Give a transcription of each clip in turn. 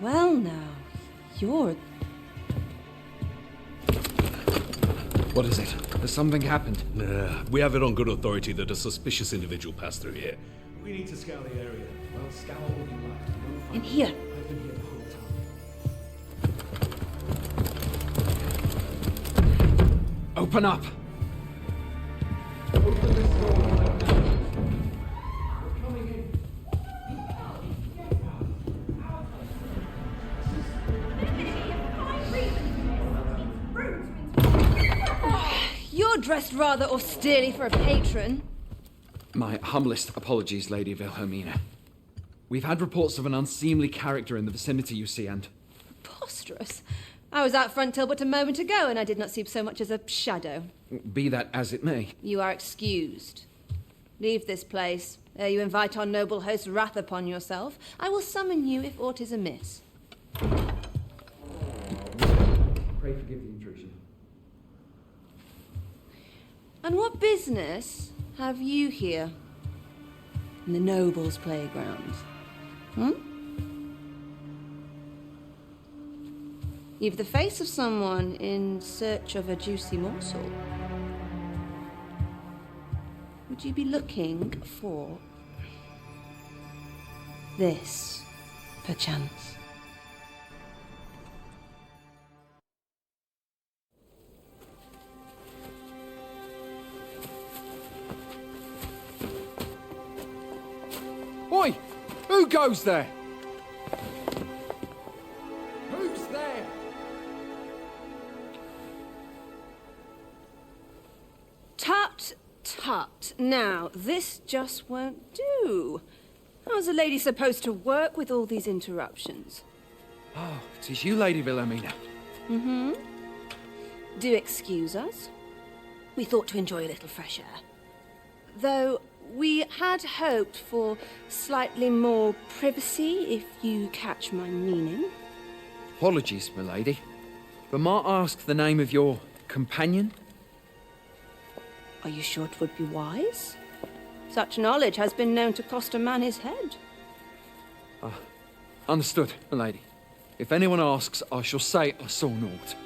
Well now, you're... What is it? Has something happened? We have it on good authority that a suspicious individual passed through here. We need to scour the area. Well, scour all you like. We'll find In here. I've been here the whole time. Open up! Open this door right now. We're coming in. You're dressed rather austerely for a patron. My humblest apologies, Lady Wilhelmina. We've had reports of an unseemly character in the vicinity, you see, and... Preposterous. I was out front till but a moment ago, and I did not see so much as a shadow. Be that as it may. You are excused. Leave this place, ere you invite our noble host's wrath upon yourself. I will summon you if aught is amiss. Pray forgive the intrusion. And what business have you here? In the nobles' playgrounds? You've the face of someone in search of a juicy morsel. Would you be looking for this, perchance? Oi! Who goes there? Who's there? Tut, tut. Now, this just won't do. How's a lady supposed to work with all these interruptions? Oh, it is you, Lady Wilhelmina. Do excuse us. We thought to enjoy a little fresh air. Though we had hoped for slightly more privacy, if you catch my meaning. Apologies, milady. But might I ask the name of your companion? Are you sure it would be wise? Such knowledge has been known to cost a man his head. Understood, milady. If anyone asks, I shall say I saw naught.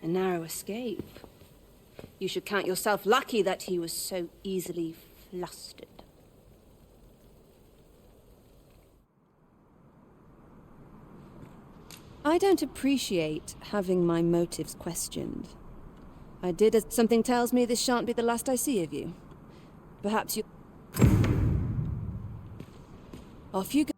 A narrow escape. You should count yourself lucky that he was so easily flustered. I don't appreciate having my motives questioned. I did as something tells me this shan't be the last I see of you. Perhaps you... Off you go.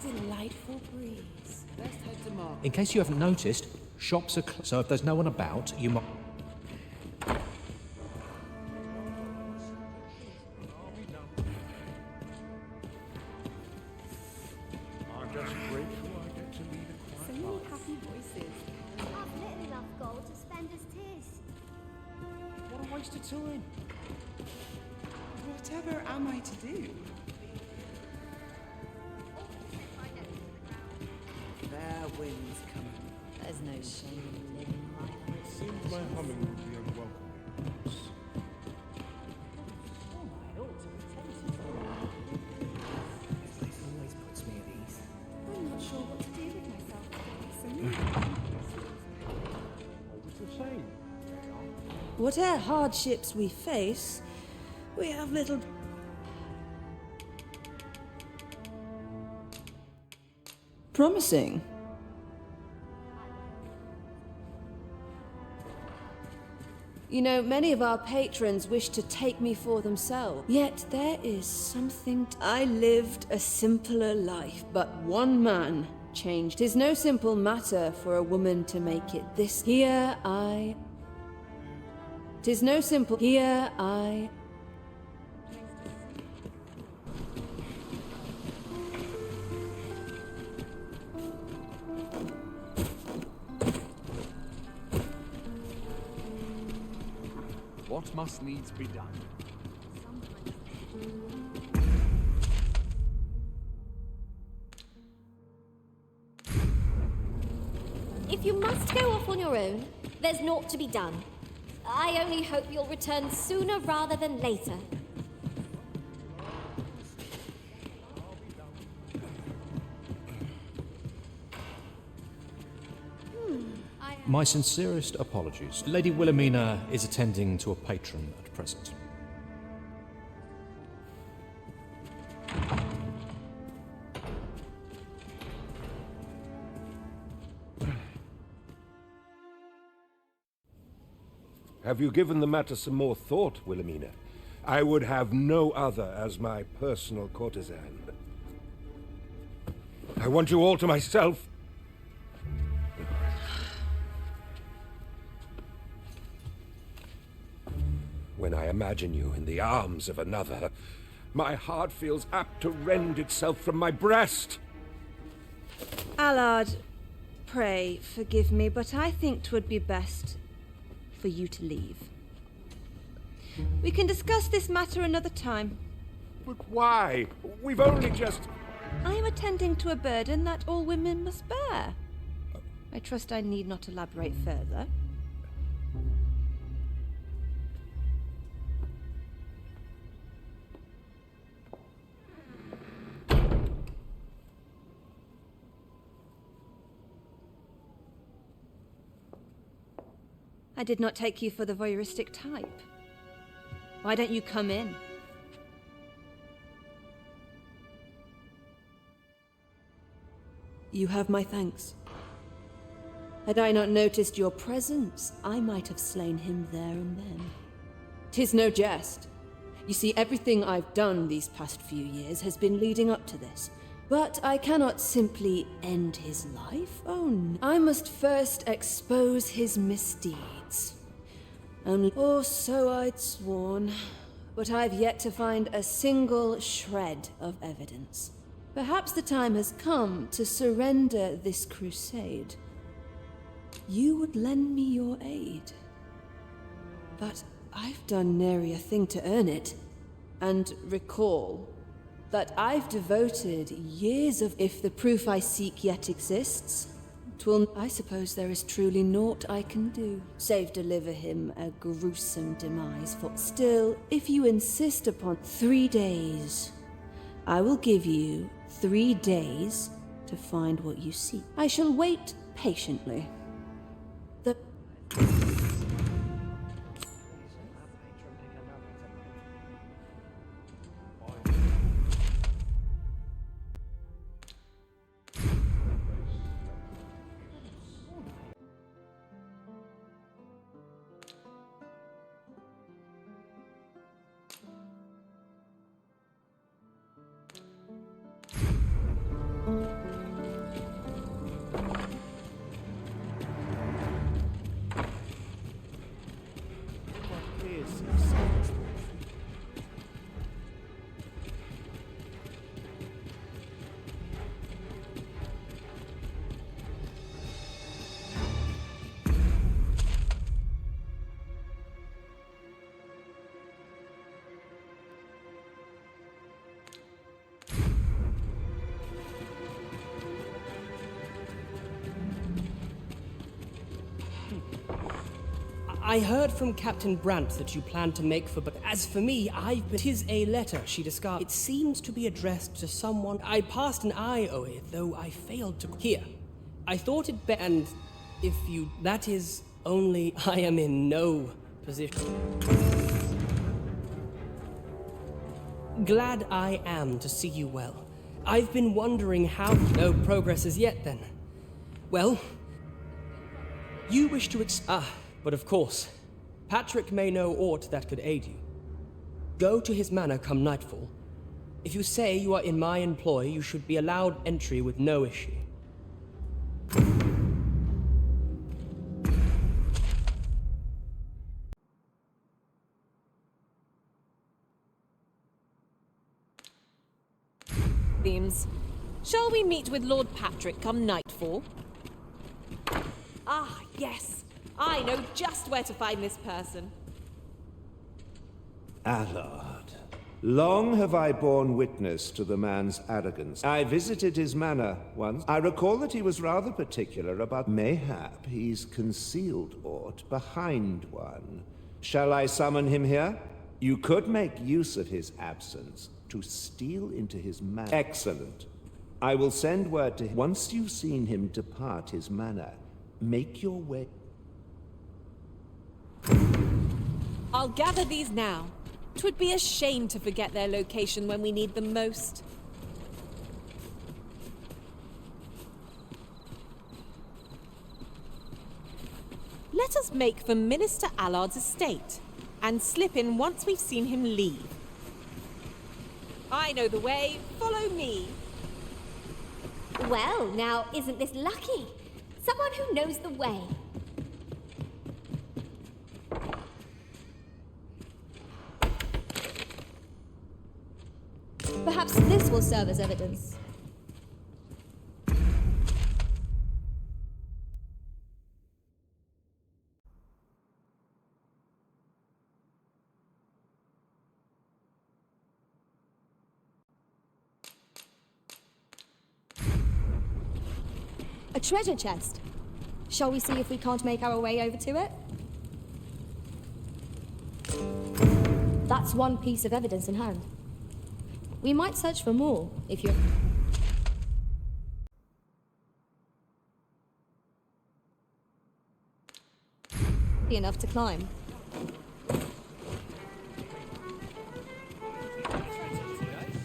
Delightful breeze. Best head to market. In case you haven't noticed, shops are closed, so if there's no one about, you might... I'm just grateful I get to lead a So many happy voices. I've little enough gold to spend as tis. What a waste of time. Whatever am I to do? Fair winds coming. There's no shame in living life. It seems my humming would be unwelcome. This place always puts me at ease. I'm not sure what to do with myself. So Always the same. Whatever hardships we face, we have little... Promising. You know, many of our patrons wish to take me for themselves. Yet there is something... I lived a simpler life, but one man changed. 'Tis no simple matter for a woman to make it this. Here I... 'Tis no simple... Here I... What must needs be done? Go off on your own. There's naught to be done. I only hope you'll return sooner rather than later. My sincerest apologies. Lady Wilhelmina is attending to a patron at present. Have you given the matter some more thought, Wilhelmina? I would have no other as my personal courtesan. I want you all to myself. When I imagine you in the arms of another, my heart feels apt to rend itself from my breast. Allard, pray forgive me, but I think 'twould be best for you to leave. We can discuss this matter another time. But why? We've only just... I am attending to a burden that all women must bear. I trust I need not elaborate further. I did not take you for the voyeuristic type. Why don't you come in? You have my thanks. Had I not noticed your presence, I might have slain him there and then. 'Tis no jest. You see, everything I've done these past few years has been leading up to this. But I cannot simply end his life. Oh, no. I must first expose his misdeeds. Only, or so I'd sworn. But I've yet to find a single shred of evidence. Perhaps the time has come to surrender this crusade. You would lend me your aid. But I've done nary a thing to earn it. And recall that I've devoted years of... If the proof I seek yet exists, 'twill... I suppose there is truly naught I can do, save deliver him a gruesome demise. For still, if you insist upon 3 days, I will give you 3 days to find what you seek. I shall wait patiently. The... I heard from Captain Brandt that you plan to make for, but as for me, tis a letter she discarded. It seems to be addressed to someone. I passed an eye over it, though I failed to... Here. I thought it and if you... That is only... I am in no position. Glad I am to see you well. I've been wondering how... No progress as yet, then. Well... You wish to but of course, Patrick may know aught that could aid you. Go to his manor come nightfall. If you say you are in my employ, you should be allowed entry with no issue. Themes. Shall we meet with Lord Patrick come nightfall? Ah, yes. I know just where to find this person. Allard, Long have I borne witness to the man's arrogance. I visited his manor once. I recall that he was rather particular about mayhap he's concealed aught behind one. Shall I summon him here? You could make use of his absence to steal into his manor. Excellent. I will send word to him. Once you've seen him depart his manor, make your way. I'll gather these now. 'Twould be a shame to forget their location when we need them most. Let us make for Minister Allard's estate, and slip in once we've seen him leave. I know the way. Follow me. Well, now, isn't this lucky? Someone who knows the way. Perhaps this will serve as evidence. A treasure chest. Shall we see if we can't make our way over to it? That's one piece of evidence in hand. We might search for more, if you're... enough to climb.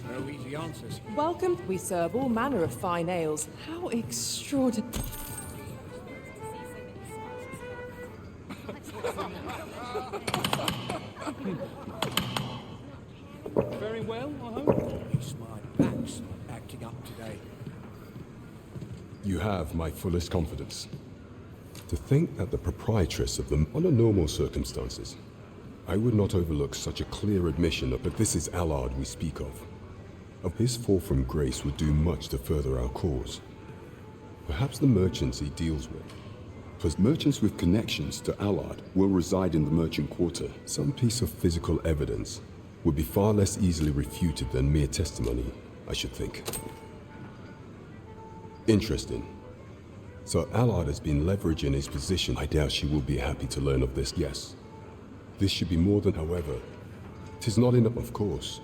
No easy answers. Welcome. We serve all manner of fine ales. How extraordinary. Very well, I hope. It's my back's acting up today. You have my fullest confidence. To think that the proprietress of them, under normal circumstances, I would not overlook such a clear admission that this is Allard we speak of. His fall from grace would do much to further our cause. Perhaps the merchants he deals with. Because merchants with connections to Allard will reside in the merchant quarter. Some piece of physical evidence would be far less easily refuted than mere testimony, I should think. Interesting. So Allard has been leveraging his position. I doubt she will be happy to learn of this. Yes. This should be more than, however. 'Tis not enough, of course.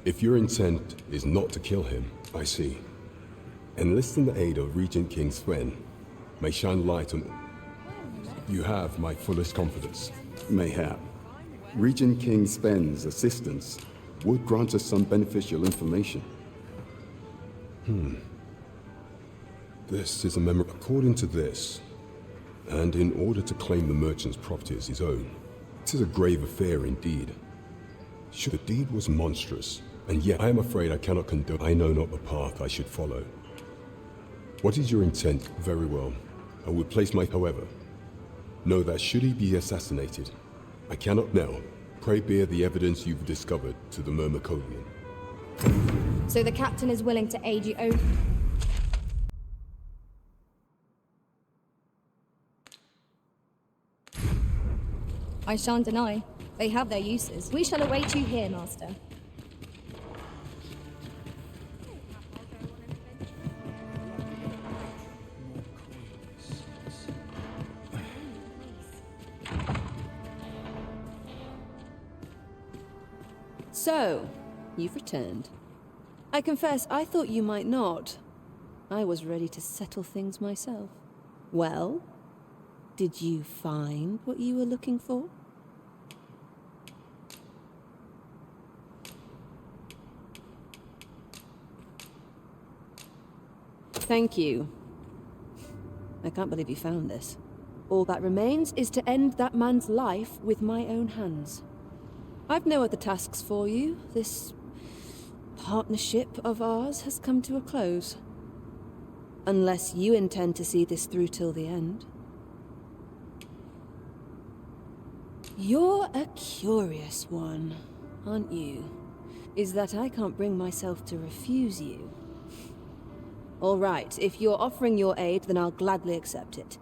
If your intent is not to kill him, I see. Enlisting the aid of Regent King Sven may shine light on... You have my fullest confidence. Mayhap. Regent King Sven's assistance would grant us some beneficial information. This is a memo. According to this, and in order to claim the merchant's property as his own, this is a grave affair indeed. The deed was monstrous, and yet I am afraid I cannot condone. I know not the path I should follow. What is your intent? Very well. I would place my... However, know that should he be assassinated, I cannot now. Pray bear the evidence you've discovered to the Myrmecovian. So the captain is willing to aid you over... I shan't deny. They have their uses. We shall await you here, Master. So, you've returned. I confess, I thought you might not. I was ready to settle things myself. Well, did you find what you were looking for? Thank you. I can't believe you found this. All that remains is to end that man's life with my own hands. I've no other tasks for you. This partnership of ours has come to a close. Unless you intend to see this through till the end. You're a curious one, aren't you? Is that I can't bring myself to refuse you. All right, if you're offering your aid, then I'll gladly accept it.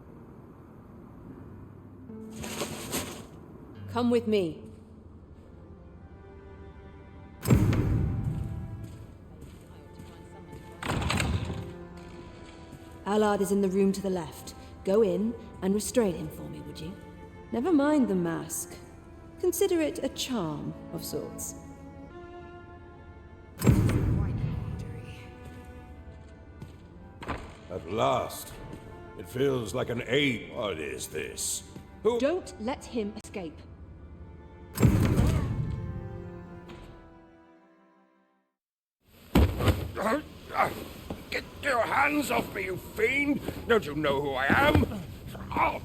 Come with me. Allard is in the room to the left. Go in and restrain him for me, would you? Never mind the mask. Consider it a charm of sorts. At last. It feels like an age. What is this? Who? Don't let him escape. Get your hands off me, you fiend! Don't you know who I am? Oh,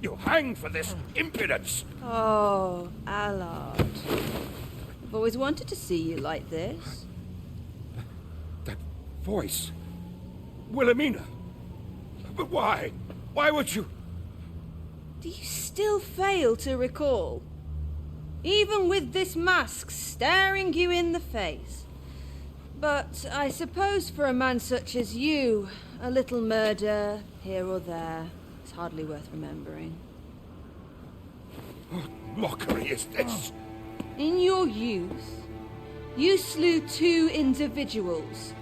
you hanged for this impudence! Oh, Allard. I've always wanted to see you like this. That voice. Wilhelmina. But why? Why would you? Do you still fail to recall? Even with this mask staring you in the face. But I suppose for a man such as you, a little murder here or there is hardly worth remembering. What mockery is this? In your youth, you slew 2 individuals.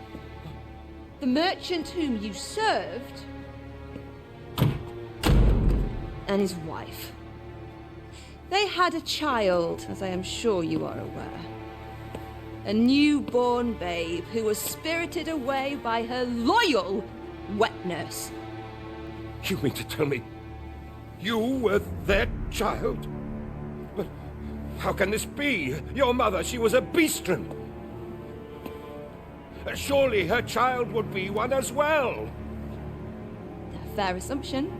The merchant whom you served, and his wife. They had a child, as I am sure you are aware. A newborn babe who was spirited away by her loyal wet nurse. You mean to tell me you were their child? But how can this be? Your mother, she was a beastren. Surely her child would be one as well. A fair assumption.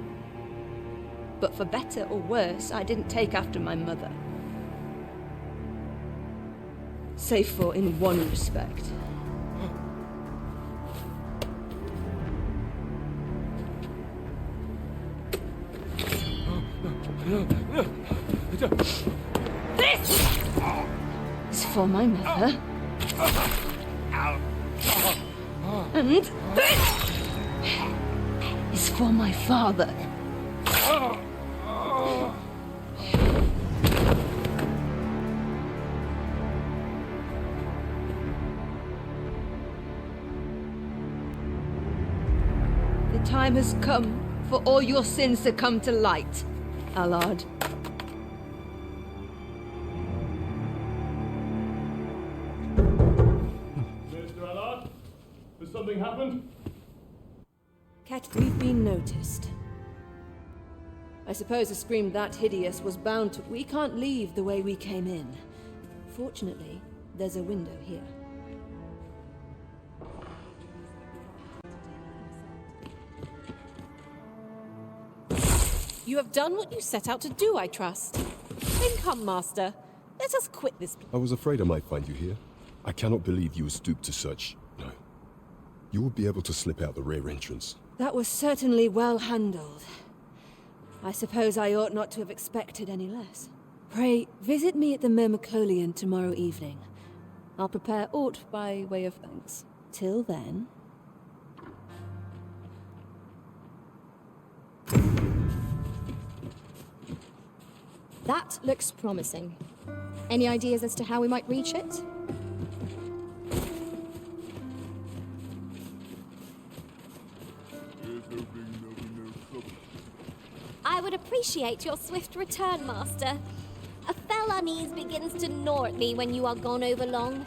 But for better or worse, I didn't take after my mother. Save for in one respect. This is for my mother. And this is for my father. The time has come for all your sins to come to light, Allard. Mr. Allard, has something happened? We've been noticed. I suppose a scream that hideous was bound to... We can't leave the way we came in. Fortunately, there's a window here. You have done what you set out to do, I trust. Then come, Master. Let us quit this... I was afraid I might find you here. I cannot believe you would stoop to such... No. You would be able to slip out the rear entrance. That was certainly well handled. I suppose I ought not to have expected any less. Pray, visit me at the Myrmecolian tomorrow evening. I'll prepare aught by way of thanks. Till then... That looks promising. Any ideas as to how we might reach it? I would appreciate your swift return, Master. A fell unease begins to gnaw at me when you are gone over long.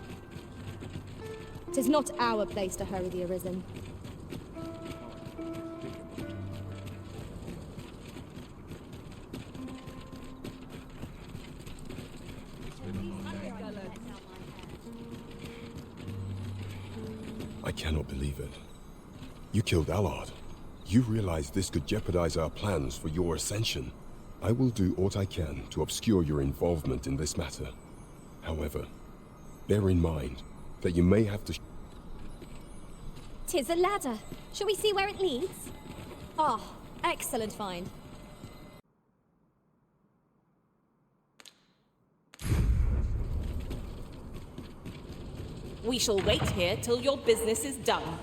'Tis not our place to hurry the arisen. I cannot believe it. You killed Allard. You realize this could jeopardize our plans for your ascension. I will do what I can to obscure your involvement in this matter. However, bear in mind that you may have to... 'Tis a ladder. Shall we see where it leads? Ah, excellent find. We shall wait here till your business is done.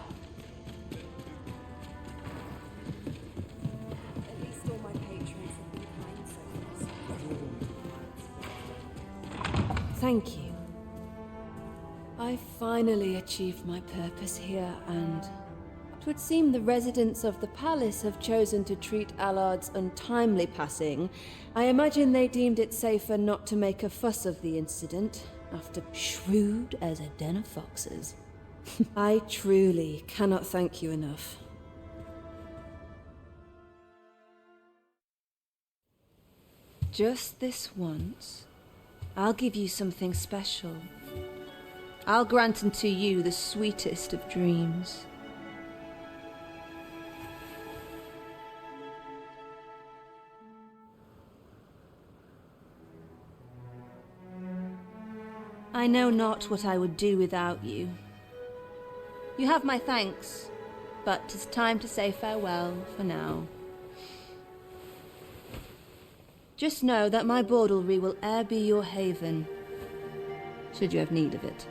Thank you. I finally achieved my purpose here, and 'Twould seem the residents of the palace have chosen to treat Allard's untimely passing. I imagine they deemed it safer not to make a fuss of the incident, after shrewd as a den of foxes. I truly cannot thank you enough. Just this once, I'll give you something special. I'll grant unto you the sweetest of dreams. I know not what I would do without you. You have my thanks, but 'tis time to say farewell for now. Just know that my baudelry will e'er be your haven, should you have need of it.